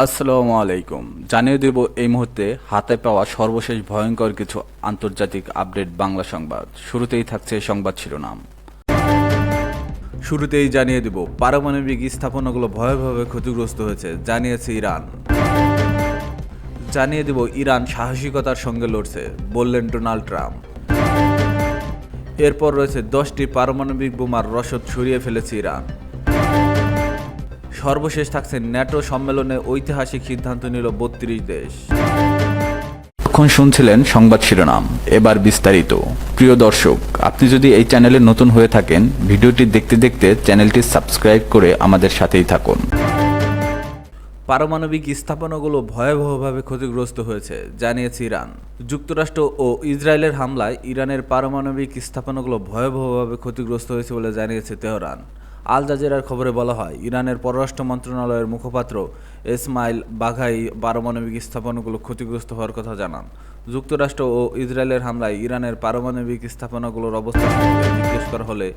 আসসালামু আলাইকুম। জানিয়ে দেব এই মুহূর্তে হাতে পাওয়া সর্বশেষ ভয়ঙ্কর কিছু আন্তর্জাতিক আপডেট বাংলা সংবাদ। শুরুতেই থাকছে সংবাদ শিরোনাম। শুরুতেই জানিয়ে দেব পারমাণবিক স্থাপনাগুলো ভয়াবহভাবে ক্ষতিগ্রস্ত হয়েছে, জানিয়েছে ইরান। জানিয়ে দেব ইরান সাহসিকতার সঙ্গে লড়ছে, বললেন ডোনাল্ড ট্রাম্প। এরপর রয়েছে 10টি পারমাণবিক বোমার রসদ সরিয়ে ফেলেছে ইরান। সর্বশেষ থাকছে ন্যাটো সম্মেলনে ঐতিহাসিক সিদ্ধান্ত নিল 32 দেশ। এখন শুনছিলেন সংবাদ শিরোনাম, এবার বিস্তারিত। প্রিয় দর্শক, আপনি যদি এই চ্যানেলে নতুন হয়ে থাকেন, ভিডিওটি দেখতে দেখতে চ্যানেলটি সাবস্ক্রাইব করে আমাদের সাথেই থাকুন। পারমাণবিক স্থাপনাগুলো ভয়াবহভাবে ক্ষতিগ্রস্ত হয়েছে, জানিয়েছে ইরান। যুক্তরাষ্ট্র ও ইসরায়েলের হামলায় ইরানের পারমাণবিক স্থাপনাগুলো ভয়াবহভাবে ক্ষতিগ্রস্ত হয়েছে বলে জানিয়েছে তেহরান। আল জাজিরার খবরে বলা হয়, ইরানের পররাষ্ট্র মন্ত্রণালয়ের মুখপাত্র ইসমাইল বাঘাই পারমাণবিক স্থাপনাগুলো ক্ষতিগ্রস্ত হওয়ার কথা জানান। যুক্তরাষ্ট্র ও ইসরায়েলের হামলায় ইরানের পারমাণবিক স্থাপনাগুলোর অবস্থা সম্পর্কে জিজ্ঞেস করা হলে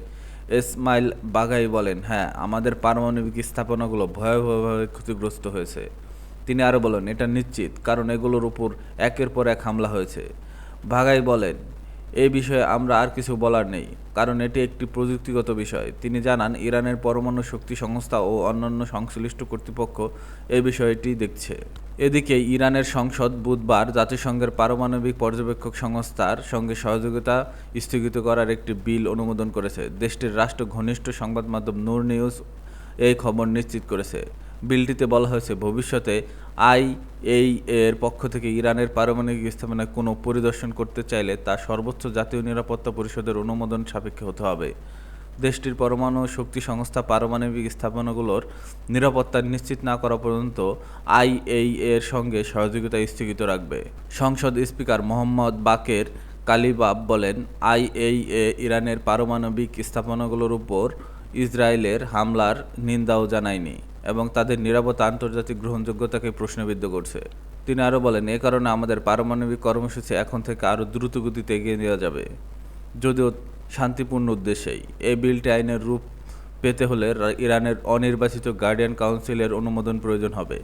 ইসমাইল বাঘাই বলেন, হ্যাঁ, আমাদের পারমাণবিক স্থাপনাগুলো ভয়াবহভাবে ক্ষতিগ্রস্ত হয়েছে। তিনি আরও বলেন, এটা নিশ্চিত, কারণ এগুলোর উপর একের পর এক হামলা হয়েছে। বাঘাই বলেন, এই বিষয়ে আমরা আর কিছু বলার নেই, কারণ এটি একটি প্রযুক্তিগত বিষয়। তিনি জানান, ইরানের পরমাণু শক্তি সংস্থা ও অন্যান্য সংশ্লিষ্ট কর্তৃপক্ষ এই বিষয়টি দেখছে। এদিকে ইরানের সংসদ বুধবার জাতিসংঘের পারমাণবিক পর্যবেক্ষক সংস্থার সঙ্গে সহযোগিতা স্থগিত করার একটি বিল অনুমোদন করেছে। দেশটির রাষ্ট্র ঘনিষ্ঠ সংবাদ মাধ্যম নূর নিউজ এই খবর নিশ্চিত করেছে। বিলটিতে বলা হয়েছে, ভবিষ্যতে আইএইএর পক্ষ থেকে ইরানের পারমাণবিক স্থাপনায় কোনো পরিদর্শন করতে চাইলে তা সর্বোচ্চ জাতীয় নিরাপত্তা পরিষদের অনুমোদন সাপেক্ষে হতে হবে। দেশটির পরমাণু শক্তি সংস্থা পারমাণবিক স্থাপনাগুলোর নিরাপত্তা নিশ্চিত না করা পর্যন্ত আইএইএর সঙ্গে সহযোগিতা স্থগিত রাখবে। সংসদ স্পিকার মোহাম্মদ বাকের কালিবাফ বলেন, আইএইএ ইরানের পারমাণবিক স্থাপনাগুলোর উপর ইসরায়েলের হামলার নিন্দাও জানায়নি এবং তাদের নিরাপত্তা আন্তর্জাতিক গ্রহণযোগ্যতাকে প্রশ্নবিদ্ধ করছে। তিনি আরও বলেন, এ কারণে আমাদের পারমাণবিক কর্মসূচি এখন থেকে আরও দ্রুত গতিতে এগিয়ে নেওয়া যাবে, যদিও শান্তিপূর্ণ উদ্দেশ্যেই। এই বিলটি আইনের রূপ পেতে হলে ইরানের অনির্বাচিত গার্ডিয়ান কাউন্সিলের অনুমোদন প্রয়োজন হবে।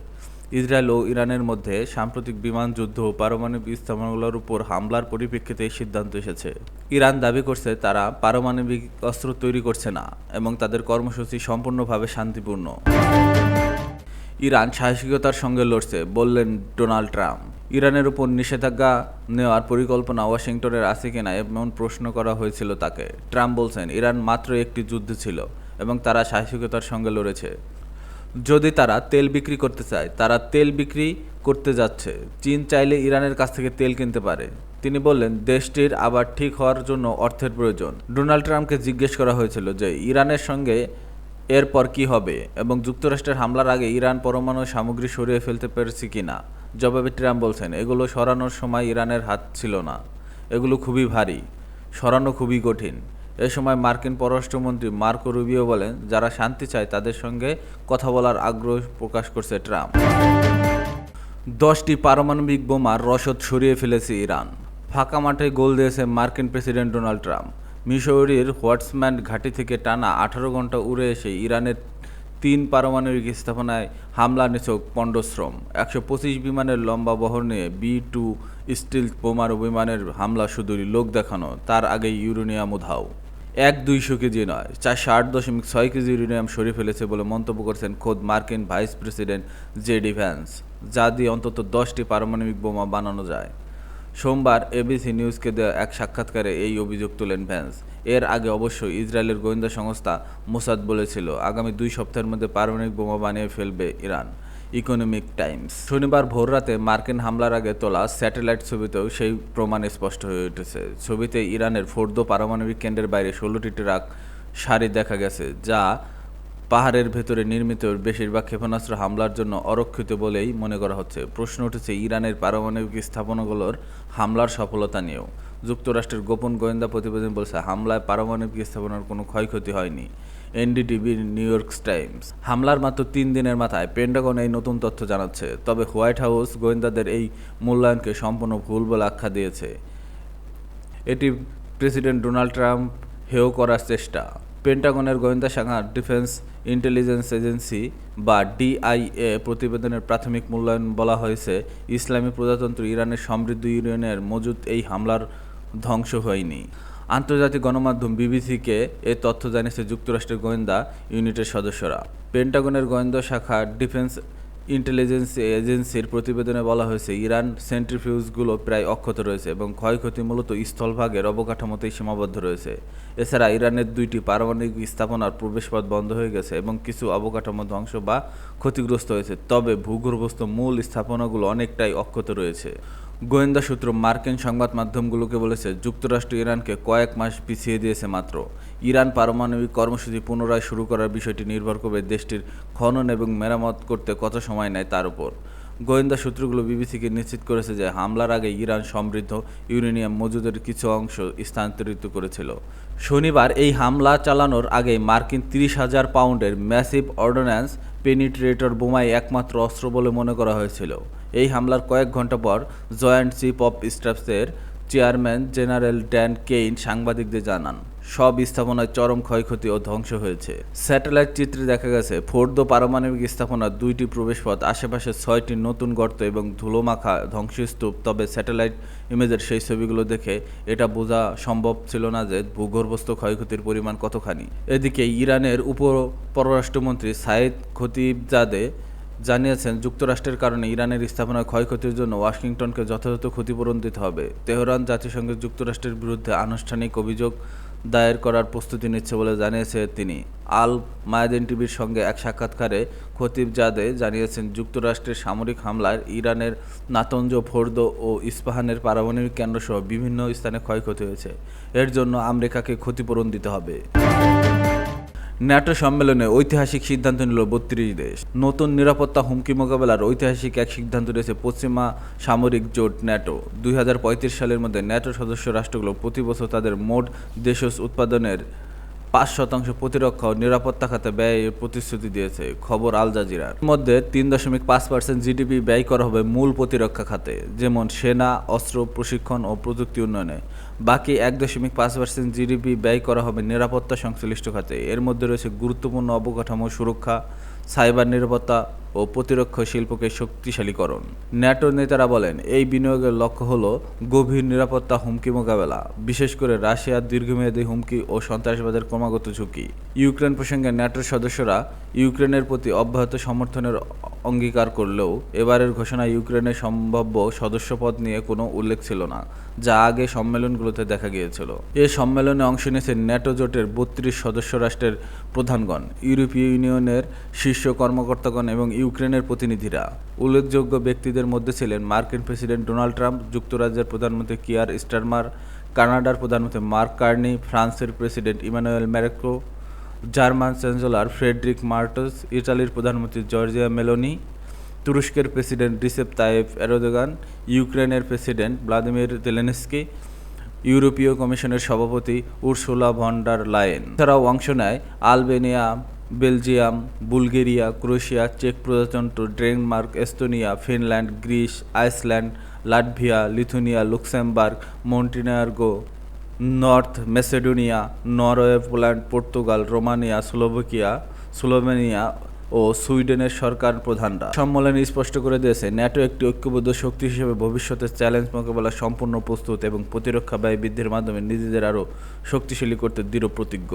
ইসরায়েল ও ইরানের মধ্যে সাম্প্রতিক বিমান যুদ্ধ ও পারমাণবিক স্থাপনাগুলোর উপর হামলার পরিপ্রেক্ষিতে এই সিদ্ধান্ত এসেছে। ইরান দাবি করছে তারা পারমাণবিক অস্ত্র তৈরি করছে না এবং তাদের কর্মসূচি সম্পূর্ণভাবে শান্তিপূর্ণ। ইরান সাহসিকতার সঙ্গে লড়ছে, বললেন ডোনাল্ড ট্রাম্প। ইরানের উপর নিষেধাজ্ঞা নেওয়ার পরিকল্পনা ওয়াশিংটনের আছে কিনা এমন প্রশ্ন করা হয়েছিল তাকে। ট্রাম্প বলছেন, ইরান মাত্র একটি যুদ্ধ ছিল এবং তারা সাহসিকতার সঙ্গে লড়েছে। যদি তারা তেল বিক্রি করতে চায়, তারা তেল বিক্রি করতে যাচ্ছে। চীন চাইলে ইরানের কাছ থেকে তেল কিনতে পারে। তিনি বললেন, দেশটির আবার ঠিক হওয়ার জন্য অর্থের প্রয়োজন। ডোনাল্ড ট্রাম্পকে জিজ্ঞেস করা হয়েছিল যে ইরানের সঙ্গে এরপর কি হবে এবং যুক্তরাষ্ট্রের হামলার আগে ইরান পরমাণু সামগ্রী সরিয়ে ফেলতে পেরেছে কিনা। জবাবে ট্রাম্প বলছেন, এগুলো সরানোর সময় ইরানের হাত ছিল না, এগুলো খুবই ভারী, সরানো খুবই কঠিন। এ সময় মার্কিন পররাষ্ট্রমন্ত্রী মার্কো রুবিও বলেন, যারা শান্তি চায় তাদের সঙ্গে কথা বলার আগ্রহ প্রকাশ করছে ট্রাম্প। 10টি পারমাণবিক বোমার রসদ সরিয়ে ফেলেছে ইরান। ফাঁকা মাঠে গোল দিয়েছে মার্কিন প্রেসিডেন্ট ডোনাল্ড ট্রাম্প। মিসৌরির হোয়াটসম্যান ঘাঁটি থেকে টানা 18 ঘন্টা উড়ে এসে ইরানের 3 পারমাণবিক স্থাপনায় হামলা নিছক পণ্ডশ্রম। 125 বিমানের লম্বা বহর নিয়ে B-2 স্টিলথ বোমার বিমানের হামলা শুধুই লোক দেখানো, তার আগেই ইউরেনিয়াম উধাও। 1-200 কেজি নয়, 408.6 কেজি ইউরেনিয়াম সরিয়ে ফেলেছে বলে মন্তব্য করেছেন খোদ মার্কিন ভাইস প্রেসিডেন্ট জেডি ভ্যান্স, যা দিয়ে অন্তত 10টি পারমাণবিক বোমা বানানো যায়। সোমবার এবিসি নিউজকে দেওয়া এক সাক্ষাৎকারে এই অভিযোগ তোলেন ভ্যান্স। এর আগে অবশ্যই ইসরায়েলের গোয়েন্দা সংস্থা মোসাদ বলেছিল, আগামী 2 সপ্তাহের মধ্যে পারমাণবিক বোমা বানিয়ে ফেলবে ইরান। Economic Times. শনিবার ভোররাতে মার্কিন হামলার আগে তোলা স্যাটেলাইট ছবিতেও সেই প্রমাণ স্পষ্ট হয়ে উঠেছে। ছবিতে ইরানের ফোর্দো পারমাণবিক কেন্দ্রের বাইরে 16টি ট্রাক সারি দেখা গেছে, যা পাহাড়ের ভেতরে নির্মিত বেশিরভাগ ক্ষেপণাস্ত্র হামলার জন্য অরক্ষিত বলেই মনে করা হচ্ছে। প্রশ্ন উঠেছে ইরানের পারমাণবিক স্থাপনাগুলোর হামলার সফলতা নিয়েও। যুক্তরাষ্ট্রের গোপন গোয়েন্দা প্রতিবেদন বলছে, হামলায় পারমাণবিক স্থাপনার কোনো ক্ষয়ক্ষতি হয়নি। এনডিটিভির নিউ ইয়র্ক টাইমস। হামলার মাত্র 3 দিনের মাথায় পেন্টাগন এই নতুন তথ্য জানাচ্ছে, তবে হোয়াইট হাউস গোয়েন্দাদের এই মূল্যায়নকে সম্পূর্ণ ভুল বলে আখ্যা দিয়েছে। এটি প্রেসিডেন্ট ডোনাল্ড ট্রাম্প হেয় করার চেষ্টা। পেন্টাগনের গোয়েন্দা শাখা ডিফেন্স ইন্টেলিজেন্স এজেন্সি বা ডিআইএ প্রতিবেদনের প্রাথমিক মূল্যায়ন বলা হয়েছে, ইসলামী প্রজাতন্ত্র ইরানের সমৃদ্ধ ইউরেনিয়ামের মজুদ এই হামলার ধ্বংস হয়নি। আন্তর্জাতিক গণমাধ্যম বিবিসিকে এ তথ্য জানিয়েছে যুক্তরাষ্ট্রের গোয়েন্দা ইউনিটের সদস্যরা। পেন্টাগনের গোয়েন্দা শাখা ডিফেন্স ইন্টেলিজেন্স এজেন্সির প্রতিবেদনে বলা হয়েছে, ইরান সেন্ট্রিফিউজগুলো প্রায় অক্ষত রয়েছে এবং ক্ষয়ক্ষতি মূলত স্থলভাগের অবকাঠামোতেই সীমাবদ্ধ রয়েছে। এছাড়া ইরানের 2টি পারমাণবিক স্থাপনার প্রবেশপথ বন্ধ হয়ে গেছে এবং কিছু অবকাঠামো ধ্বংস বা ক্ষতিগ্রস্ত হয়েছে, তবে ভূগর্ভস্থ মূল স্থাপনাগুলো অনেকটাই অক্ষত রয়েছে। গোয়েন্দা সূত্র মার্কিন সংবাদ মাধ্যমগুলোকে বলেছে, যুক্তরাষ্ট্র ইরানকে কয়েক মাস পিছিয়ে দিয়েছে মাত্র। ইরান পারমাণবিক কর্মসূচি পুনরায় শুরু করার বিষয়টি নির্ভর করবে দেশটির খনন এবং মেরামত করতে কত সময় নেয় তার উপর। গোয়েন্দা সূত্রগুলো বিবিসিকে নিশ্চিত করেছে যে হামলার আগে ইরান সমৃদ্ধ ইউরেনিয়াম মজুদের কিছু অংশ স্থানান্তরিত করেছিল। শনিবার এই হামলা চালানোর আগে মার্কিন 30,000 পাউন্ডের ম্যাসিভ অর্ডিন্যান্স পেনিট্রেটর বোমাই একমাত্র অস্ত্র বলে মনে করা হয়েছিল। এই হামলার কয়েক ঘন্টা পর জয়েন্ট চিফ অফ স্টাফসের চেয়ারম্যান জেনারেল ড্যান কেইন সাংবাদিকদের জানান, সব স্থাপনায় চরম ক্ষয়ক্ষতি ও ধ্বংস হয়েছে। স্যাটেলাইট চিত্রে দেখা গেছে ফোর্দো পারমাণবিক স্থাপনার 2টি প্রবেশপথ, আশেপাশে 6টি নতুন গর্ত এবং ধুলোমাখা ধ্বংসস্তূপ। তবে স্যাটেলাইট ইমেজের সেই ছবিগুলো দেখে এটা বোঝা সম্ভব ছিল না যে ভূগর্ভস্থ ক্ষয়ক্ষতির পরিমাণ কতখানি। এদিকে ইরানের পররাষ্ট্রমন্ত্রী সাইদ খতিবজাদে জানিয়েছেন, যুক্তরাষ্ট্রের কারণে ইরানের স্থাপনার ক্ষয়ক্ষতির জন্য ওয়াশিংটনকে যথাযথ ক্ষতিপূরণ দিতে হবে। তেহরান জাতিসংঘে যুক্তরাষ্ট্রের বিরুদ্ধে আনুষ্ঠানিক অভিযোগ দায়ের করার প্রস্তুতি নিচ্ছে বলে জানিয়েছে তিনি। আল মায়াদিন টিভির সঙ্গে এক সাক্ষাৎকারে খতিবজাদে জানিয়েছেন, যুক্তরাষ্ট্রের সামরিক হামলায় ইরানের নাতঞ্জ, ফোর্দো ও ইস্পাহানের পারমাণবিক কেন্দ্রসহ বিভিন্ন স্থানে ক্ষয়ক্ষতি হয়েছে। এর জন্য আমেরিকাকে ক্ষতিপূরণ দিতে হবে। ন্যাটো সম্মেলনে ঐতিহাসিক সিদ্ধান্ত নিল 32 দেশ। নতুন নিরাপত্তা হুমকি মোকাবেলার ঐতিহাসিক এক সিদ্ধান্ত নিয়েছে পশ্চিমা সামরিক জোট ন্যাটো। 2035 সালের মধ্যে ন্যাটো সদস্য রাষ্ট্রগুলো প্রতি বছর তাদের মোট দেশীয় উৎপাদনের 5% প্রতিরক্ষা ও নিরাপত্তা খাতে ব্যয়ের প্রতিশ্রুতি দিয়েছে, খবর আল জাজিরার। মধ্যে 3.5% জিডিপি ব্যয় করা হবে মূল প্রতিরক্ষা খাতে, যেমন সেনা, অস্ত্র, প্রশিক্ষণ ও প্রযুক্তি উন্নয়নে। বাকি 1.5% জিডিপি ব্যয় করা হবে নিরাপত্তা সংশ্লিষ্ট খাতে। এর মধ্যে রয়েছে গুরুত্বপূর্ণ অবকাঠামো সুরক্ষা, সাইবার নিরাপত্তা ও প্রতিরক্ষা শিল্পকে শক্তিশালীকরণ। ন্যাটোর নেতারা বলেন, এই বিনিয়োগের লক্ষ্য হল গভীর নিরাপত্তা হুমকি মোকাবেলা, বিশেষ করে রাশিয়ার দীর্ঘমেয়াদী হুমকি ও সন্ত্রাসবাদের ক্রমাগত ঝুঁকি। ইউক্রেন প্রসঙ্গে ন্যাটোর সদস্যরা ইউক্রেনের প্রতি অব্যাহত সমর্থনের অঙ্গীকার করলেও এবারের ঘোষণায় ইউক্রেনের সম্ভাব্য সদস্যপদ নিয়ে কোনো উল্লেখ ছিল না, যা আগে সম্মেলনগুলোতে দেখা গিয়েছিল। এ সম্মেলনে অংশ নিয়েছেন ন্যাটো জোটের 32 সদস্য রাষ্ট্রের প্রধানগণ, ইউরোপীয় ইউনিয়নের শীর্ষ কর্মকর্তাগণ এবং ইউক্রেনের প্রতিনিধিরা। উল্লেখযোগ্য ব্যক্তিদের মধ্যে ছিলেন মার্কিন প্রেসিডেন্ট ডোনাল্ড ট্রাম্প, যুক্তরাজ্যের প্রধানমন্ত্রী কিয়ার স্টারমার, কানাডার প্রধানমন্ত্রী মার্ক কার্নি, ফ্রান্সের president Emmanuel Macron, German chancellor Friedrich Merz, ইতালির প্রধানমন্ত্রী জর্জিয়া মেলোনি, তুরস্কের প্রেসিডেন্ট রিসেপ তাইয়েপ এরদোগান, ইউক্রেনের প্রেসিডেন্ট ভ্লাদিমির জেলেনস্কি, ইউরোপীয় কমিশনের সভাপতি উর্সুলা ভন ডার লায়েন। এছাড়াও অংশ নেয় আলবেনিয়া, বেলজিয়াম, বুলগেরিয়া, ক্রোয়েশিয়া, চেক প্রজাতন্ত্র, Denmark, Estonia, Finland, Greece, Iceland, Latvia, Lithuania, Luxembourg, Montenegro, North Macedonia, Norway, Poland, Portugal, Romania, Slovenia ও সুইডেনের সরকার প্রধানরা। সম্মেলনে স্পষ্ট করে দিয়েছে, ন্যাটো একটি ঐক্যবদ্ধ শক্তি হিসেবে ভবিষ্যতের চ্যালেঞ্জ মোকাবেলা সম্পূর্ণ প্রস্তুত এবং প্রতিরক্ষা ব্যয় বৃদ্ধির মাধ্যমে নিজেদের আরও শক্তিশালী করতে দৃঢ় প্রতিজ্ঞ।